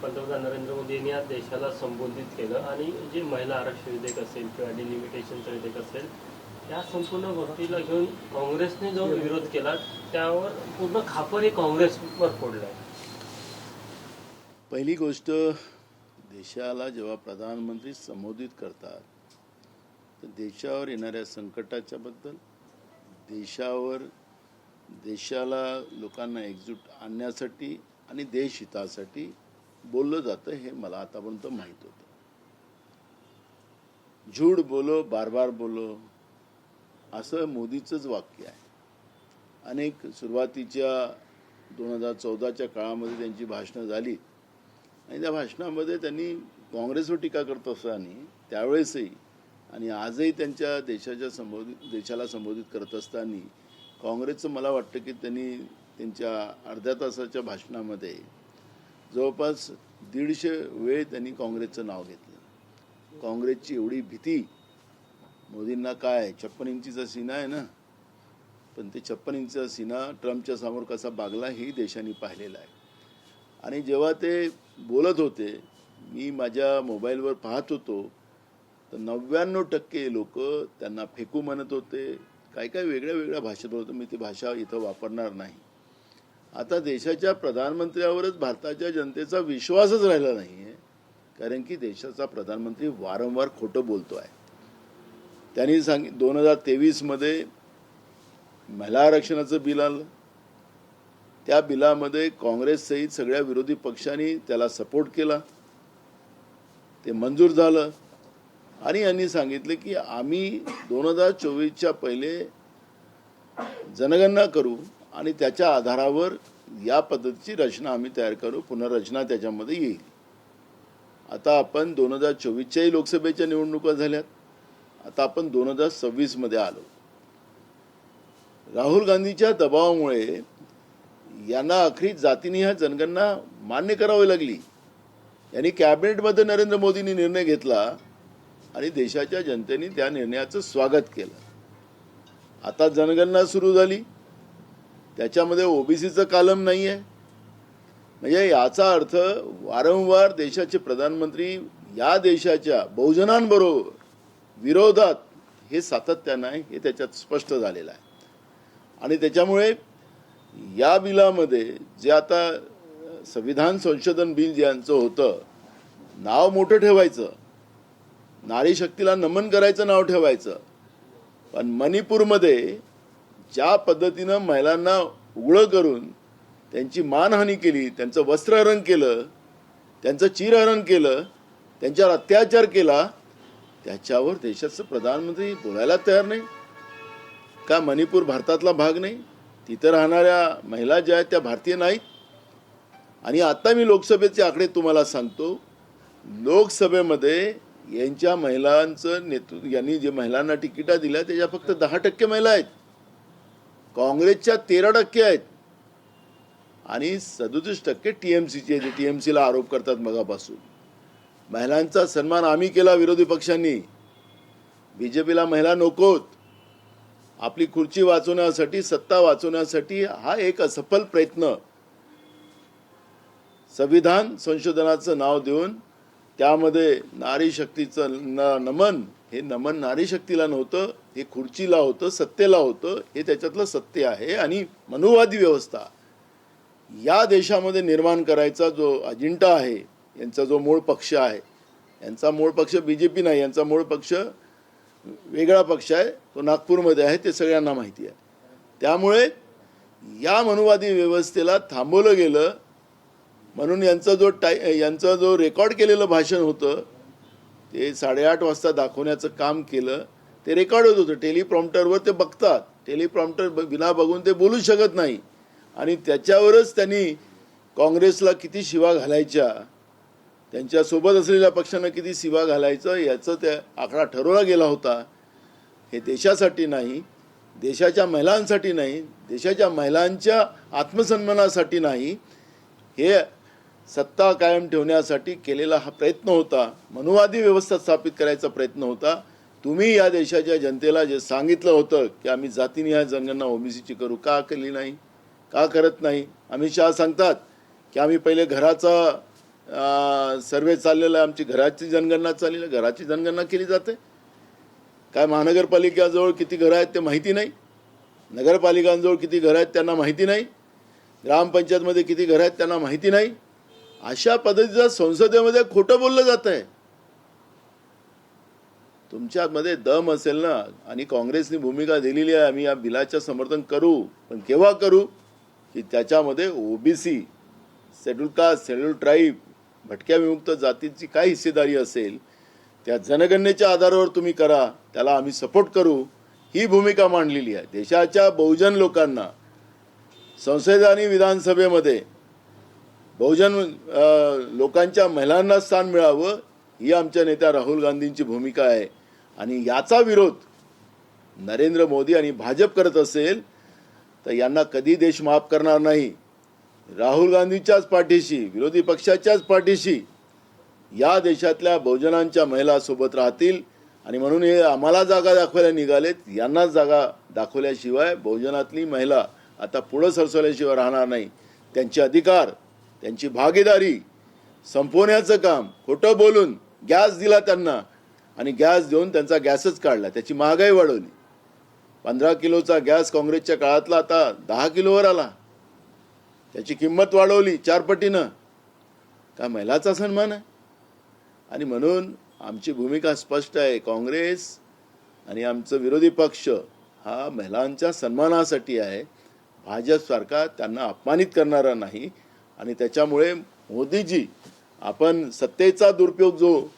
पंतप्रधान नरेंद्र मोदी यांनी आज देशाला संबोधित केलं आणि जे महिला आरक्षण विधेयक असेल किंवा डिलिमिटेशनचं विधेयक असेल या संपूर्ण गोष्टीला घेऊन काँग्रेसने जो विरोध केला त्यावर पूर्ण खापर हे काँग्रेसवर फोडलं आहे. पहिली गोष्ट, देशाला जेव्हा प्रधानमंत्री संबोधित करतात तर देशावर येणाऱ्या संकटाच्या बद्दल, देशाला लोकांना एकजूट आणण्यासाठी आणि देश हितासाठी बोललं जातं हे मला आतापर्यंत माहीत होतं. झूठ बोलो बार बार बोलो असं मोदीचंच वाक्य आहे. अनेक सुरुवातीच्या 2014च्या काळामध्ये त्यांची भाषणं झाली आणि त्या भाषणामध्ये त्यांनी काँग्रेसवर टीका करत असताना त्यावेळेसही आणि आजही त्यांच्या देशाला संबोधित करत असताना काँग्रेसचं मला वाटतं की त्यांनी त्यांच्या अर्ध्या तासाच्या भाषणामध्ये जवळपास 150 वेळ त्यांनी काँग्रेसचं नाव घेतलं. काँग्रेसची एवढी भीती मोदींना काय, 56 इंचीचा सीना आहे ना, पण ते 56 इंचचा सीना ट्रम्पच्या समोर कसा बागला हेही देशाने पाहिलेलं आहे. आणि जेव्हा ते बोलत होते, मी माझ्या मोबाईलवर पाहत होतो तर 99% लोक त्यांना फेकू म्हणत होते, काय काय वेगळ्या भाषेत बोलत होते. मी ती भाषा इथं वापरणार नाही. आता देशाच्या प्रधानमंत्र्यावरच भारताच्या जनतेचा विश्वासच राहिला नाही आहे, कारण की देशाचा प्रधानमंत्री वारंवार खोटं बोलतो आहे. त्यांनी 2023मध्ये महिला आरक्षणाचं बिल आलं, त्या बिलामध्ये काँग्रेस सहित सगळ्या विरोधी पक्षांनी त्याला सपोर्ट केला, ते मंजूर झालं आणि यांनी सांगितले की आम्ही 2024च्या पहिले जनगणना करू आणि त्याच्या आधारावर या पद्धतीची रचना आम्ही तयार करू, पुनर्रचना त्याच्यामध्ये येईल. आता आपण 2024च्याही लोकसभेच्या निवडणुका झाल्यात, आता आपण 2026मध्ये आलो. राहुल गांधीच्या दबावामुळे यांना अखेरी जातीनिहाय जनगणना मान्य करावी लागली. यांनी कॅबिनेटमध्ये नरेंद्र मोदींनी निर्णय घेतला आणि देशाच्या जनतेने त्या निर्णयाचं स्वागत केलं. आता जनगणना सुरू झाली, त्याच्यामध्ये ओबीसीचं कॉलम नाही आहे. म्हणजे याचा अर्थ वारंवार देशाचे प्रधानमंत्री या देशाच्या बहुजनांबरोबर विरोधात हे सातत्यानं आहे, हे त्याच्यात स्पष्ट झालेलं आहे. आणि त्याच्यामुळे या बिलामध्ये जे आता संविधान संशोधन बिल ज्यांचं होतं, नाव मोठं ठेवायचं, नारी शक्तीला नमन करायचं नाव ठेवायचं, पण मणिपूरमध्ये ज्या पद्धतीनं महिलांना उघडं करून त्यांची मानहानी केली, त्यांचं वस्त्रहरण केलं, त्यांचं चिरहरण केलं, त्यांच्यावर अत्याचार केला, त्याच्यावर देशाचं प्रधानमंत्री बोलायला तयार नाही का? मणिपूर भारतातला भाग नाही? तिथं राहणाऱ्या महिला ज्या आहेत त्या भारतीय नाहीत? आणि आता मी लोकसभेचे आकडे तुम्हाला सांगतो. लोकसभेमध्ये यांच्या महिलांचं नेतृत्व, यांनी जे महिलांना तिकिटा दिल्या त्याच्या फक्त 10% महिला आहेत, काँग्रेसच्या 13% आहेत आणि 37% टीएमसीचे, जे टीएमसीला आरोप करतात मगापासून. महिलांचा सन्मान आम्ही केला विरोधी पक्षांनी. बीजेपीला महिला नकोत. आपली खुर्ची वाचवण्यासाठी, सत्ता वाचवण्यासाठी हा एक असफल प्रयत्न. संविधान संशोधनाचं नाव देऊन त्यामध्ये नारी शक्तीचं नमन, हे नमन नारी शक्तीला नव्हतं, हे खुर्चीला होतं, सत्तेला होतं. हे त्याच्यातलं सत्य आहे. आणि मनुवादी व्यवस्था या देशामध्ये निर्माण करायचा जो अजेंडा आहे, यांचा जो मूळ पक्ष आहे, यांचा मूळ पक्ष बीजेपी नाही, यांचा मूळ पक्ष वेगळा पक्ष आहे, तो नागपूरमध्ये आहे, ते सगळ्यांना माहिती आहे. त्यामुळे या मनुवादी व्यवस्थेला थांबवलं गेलं. म्हणून यांचं जो रेकॉर्ड केलेलं भाषण होतं ते 8:30 वाजता दाखवण्याचं काम केलं. ते रेकॉर्ड होत होतं, टेलिप्रॉम्प्टरवर ते बघतात, टेलिप्रॉम्प्टर बिना बघून ते बोलू शकत नाही. आणि त्याच्यावरच त्यांनी काँग्रेसला किती शिवा घालायच्या, त्यांच्यासोबत असलेल्या पक्षांना किती शिवा घालायचं याचं त्या आकडा ठरवला गेला होता. हे देशासाठी नाही, देशाच्या महिलांसाठी नाही, देशाच्या महिलांच्या आत्मसन्मानासाठी नाही, हे सत्ता कायम ठेवण्यासाठी केलेला हा प्रयत्न होता. मनुवादी व्यवस्था स्थापित करायचा प्रयत्न होता. तुम्ही या देशाच्या जनतेला जे सांगितलं होतं की आम्ही जातीनिहाय जनगणना ओबीसीची करू, का केली नाही, का करत नाही? अमित शहा सांगतात की आम्ही पहिले घराचा सर्वे चाललेला आहे, आमची घराची जनगणना चाललेली आहे, घराची जनगणना केली जाते. काय महानगरपालिकेजवळ किती घरं आहेत ते माहिती नाही, नगरपालिकांजवळ किती घरं आहेत त्यांना माहिती नाही, ग्रामपंचायतमध्ये किती घरं आहेत त्यांना माहिती नाही. अशा पद्धतीचं संसदेमध्ये खोटं बोललं जात आहे. तुमच्यामध्ये दम असेल ना, आणि काँग्रेसनी भूमिका दिलेली आहे, आम्ही या बिलाचं समर्थन करू, पण केव्हा करू की त्याच्यामध्ये OBC, schedule caste, schedule tribe, भटक्या विमुक्त जातीची काय हिस्सेदारी असेल त्या जनगणनेच्या आधारावर तुम्ही करा, त्याला आम्ही सपोर्ट करू, ही भूमिका मांडलेली आहे. देशाच्या बहुजन लोकांना संसद आणि विधानसभेमध्ये बहुजन लोकांच्या महिलांना स्थान मिळावं, ही आमच्या नेत्या राहुल गांधींची भूमिका आहे. आणि याचा विरोध नरेंद्र मोदी आणि भाजप करत असेल तर यांना कधी देश माफ करणार नाही. राहुल गांधीच्याच पाठीशी, विरोधी पक्षाच्याच पाठीशी या देशातल्या बहुजनांच्या महिला सोबत राहतील. आणि म्हणून हे आम्हाला जागा दाखवायला निघालेत, यांनाच जागा दाखवल्याशिवाय बहुजनातली महिला आता पुढं सरसवल्याशिवाय राहणार नाही. त्यांचे अधिकार, त्यांची भागीदारी संपवण्याचं काम खोटं बोलून गॅस दिला त्यांना, आणि गॅस देऊन त्यांचा गॅसच काढला, त्याची महागाई वाढवली. 15 किलोचा गॅस काँग्रेसच्या काळातला आता 10 किलोवर आला, त्याची किंमत वाढवली 4 पटीनं. का महिलाचा सन्मान आहे? आणि म्हणून आमची भूमिका स्पष्ट आहे. काँग्रेस आणि आमचं विरोधी पक्ष हा महिलांच्या सन्मानासाठी आहे, भाजपसारखा त्यांना अपमानित करणारा नाही. आणि त्याच्यामुळे मोदीजी, आपण सत्तेचा दुरुपयोग जो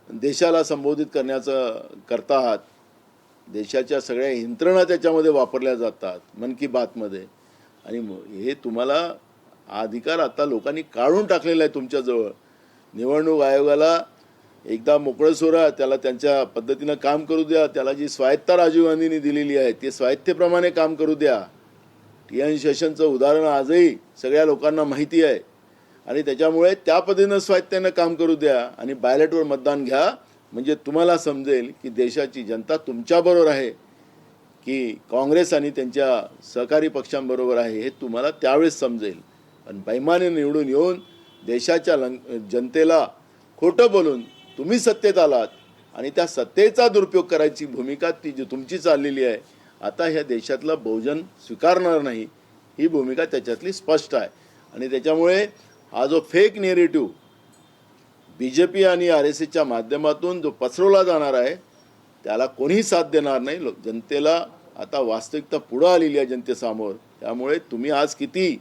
देशाला संबोधित करण्याचं करता आहात, देशाच्या सगळ्या यंत्रणा त्याच्यामध्ये वापरल्या जातात मन की बातमध्ये, आणि हे तुम्हाला अधिकार आता लोकांनी काढून टाकलेला आहे तुमच्याजवळ. निवडणूक आयोगाला एकदा मोकळं सोडा, त्याला त्यांच्या पद्धतीनं काम करू द्या. त्याला जी स्वायत्ता राजीव गांधींनी दिलेली आहे ते स्वायत्तेप्रमाणे काम करू द्या. टी.एन. शेषनचं उदाहरण आजही सगळ्या लोकांना माहिती आहे, आणि त्याच्यामुळे त्या पद्धतीनं स्वायत्तानं काम करू द्या आणि बॅलेटवर मतदान घ्या. म्हणजे तुम्हाला समजेल की देशाची जनता तुमच्याबरोबर आहे की काँग्रेस आणि त्यांच्या सहकारी पक्षांबरोबर आहे, हे तुम्हाला त्यावेळेस समजेल. पण बैमाने निवडून येऊन देशाच्या जनतेला खोटं बोलून तुम्ही सत्तेत आलात, आणि त्या सत्तेचा दुरुपयोग करायची भूमिका ती जी तुमची चाललेली आहे, आता ह्या देशातला बहुजन स्वीकारणार नाही, ही भूमिका त्याच्यातली स्पष्ट आहे. आणि त्याच्यामुळे हा जो फेक नेरेटिव्ह BJP आणि RSSच्या माध्यमातून जो पसरवला जाणार आहे त्याला कोणीही साथ देणार नाही. जनतेला आता वास्तविकता पुढं आलेली आहे जनतेसमोर. त्यामुळे तुम्ही आज किती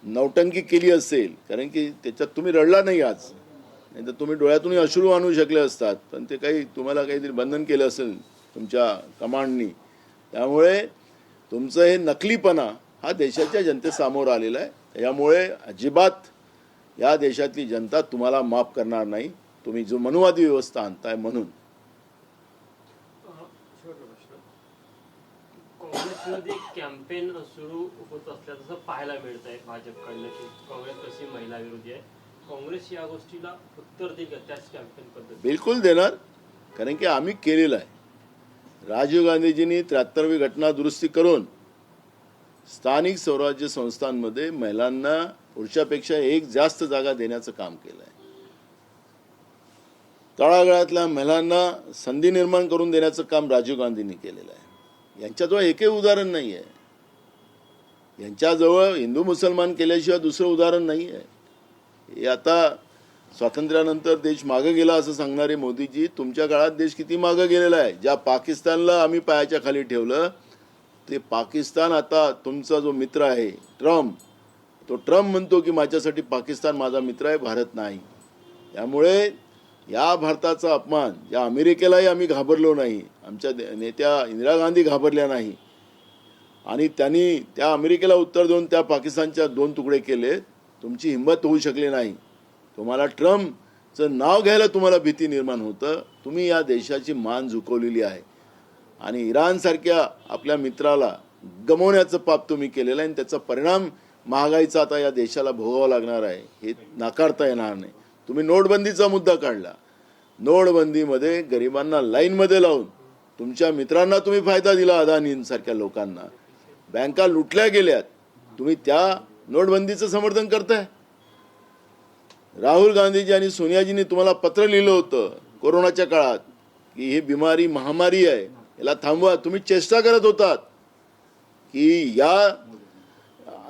नौटंकी केली असेल, कारण की त्याच्यात तुम्ही रडला नाही आज, नाही तर तुम्ही डोळ्यातूनही अश्रू आणू शकले असतात, पण ते काही तुम्हाला काहीतरी बंधन केलं असेल तुमच्या कमांडनी. त्यामुळे तुमचं हे नकलीपणा हा देशाच्या जनतेसमोर आलेला आहे. त्यामुळे अजिबात या देशातली जनता तुम्हाला माफ करणार नाही, तुम्ही जो मनुवादी व्यवस्था आणताय म्हणून. काँग्रेसमध्ये कॅम्पेन सुरू होत असल्याचं पाहायला मिळत आहे भाजपकडनं की काँग्रेस कशी महिला विरोधी आहे. काँग्रेस या गोष्टीला उत्तर देईल का त्याच कॅम्पेन पद्धती? बिलकुल देणार, कारण की आम्ही केलेलं आहे. राजीव गांधीजींनी 73वी घटना दुरुस्ती करून स्थानिक स्वराज्य संस्थांमध्ये महिलांना पुरुषापेक्षा एक जास्त जागा देण्याचं काम केलं आहे. तळागाळातल्या महिलांना संधी निर्माण करून देण्याचं काम राजीव गांधींनी केलेलं आहे. यांच्याजवळ एकही उदाहरण नाही आहे. यांच्याजवळ हिंदू मुसलमान केल्याशिवाय दुसरं उदाहरण नाही आहे. हे आता स्वातंत्र्यानंतर देश मागे गेला असं सांगणारे मोदीजी, तुमच्या काळात देश किती मागे गेलेला आहे. ज्या पाकिस्तानला आम्ही पायाच्या खाली ठेवलं, ते पाकिस्तान आता तुमचा जो मित्र आहे ट्रम्प, तो ट्रम्प म्हणतो की माझ्यासाठी पाकिस्तान माझा मित्र आहे, भारत नाही. त्यामुळे या भारताचा अपमान, या अमेरिकेलाही आम्ही घाबरलो नाही, आमच्या नेत्या इंदिरा गांधी घाबरल्या नाही, आणि त्यांनी त्या अमेरिकेला उत्तर देऊन त्या पाकिस्तानच्या 2 तुकडे केले. तुमची हिंमत होऊ शकली नाही. तुम्हाला ट्रम्पचं नाव घ्यायला तुम्हाला भीती निर्माण होतं. तुम्ही या देशाची मान झुकवलेली आहे, आणि इराणसारख्या आपल्या मित्राला गमवण्याचं पाप तुम्ही केलेलं आहे, आणि त्याचा परिणाम महागाईचा आता या देशाला भोगावा लागणार आहे, हे नाकारता येणार नाही. तुम्ही नोटबंदीचा मुद्दा काढला. नोटबंदीमध्ये गरिबांना लाईनमध्ये लावून तुमच्या मित्रांना तुम्ही फायदा दिला, अदानींसारख्या लोकांना. बँका लुटल्या गेल्यात, तुम्ही त्या नोटबंदीचं समर्थन करताय. राहुल गांधीजी आणि सोनियाजींनी तुम्हाला पत्र लिहिलं होतं कोरोनाच्या काळात की ही बिमारी महामारी आहे, याला थांबवा. तुम्ही चेष्टा करत होतात की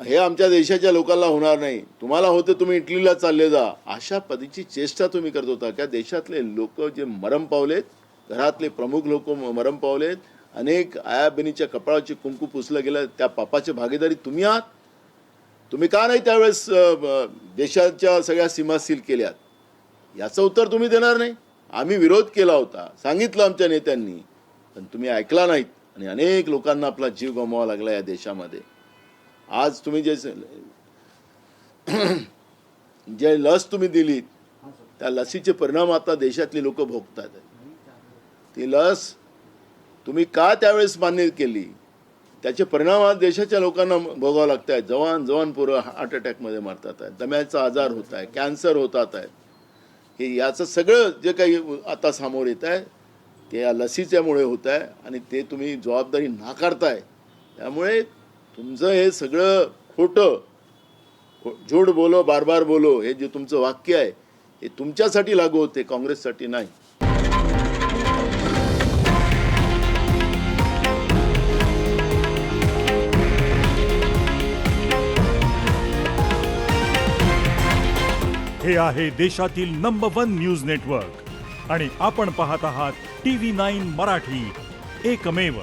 हे आमच्या देशाच्या लोकांना होणार नाही, तुम्हाला होते तुम्ही इटलीला चालले जा. अशा पद्धतीची चेष्टा तुम्ही करत होता. त्या देशातले लोक जे मरण पावलेत, घरातले प्रमुख लोक मरण पावलेत, अनेक आया बहिणीच्या कपाळाची कुंकू पुसलं गेलं, त्या पापाची भागीदारी तुम्ही आहात. तुम्ही का नाही त्यावेळेस देशाच्या सगळ्या सीमा सील केल्यात? याचं उत्तर तुम्ही देणार नाही. आम्ही विरोध केला होता, सांगितलं आमच्या नेत्यांनी, पण तुम्ही ऐकला नाहीत आणि अनेक लोकांना आपला जीव गमवावा लागला या देशामध्ये. आज तुम्ही जे लस तुम्ही दिलीत त्या लसीचे परिणाम आता देशातली लोक भोगतात. ती लस तुम्ही का त्यावेळेस मान्य केली, त्याचे परिणाम आज देशाच्या लोकांना भोगावं लागत आहेत. जवान पोरं हार्ट अटॅकमध्ये मरतात आहेत, दम्याचा आजार होत आहे, कॅन्सर होतात आहेत. हे याचं सगळं जे काही आता समोर येत आहे ते या लसीच्यामुळे होत आहे आणि ते तुम्ही जबाबदारी नाकारताय. त्यामुळे तुमचं हे सगळं खोटं, झूठ बोलो बार बार बोलो, हे जे तुमचं वाक्य आहे हे तुमच्यासाठी लागू होते, काँग्रेससाठी नाही. हे आहे देशातील नंबर 1 न्यूज नेटवर्क आणि आपण पाहत आहात TV9 मराठी, एकमेव.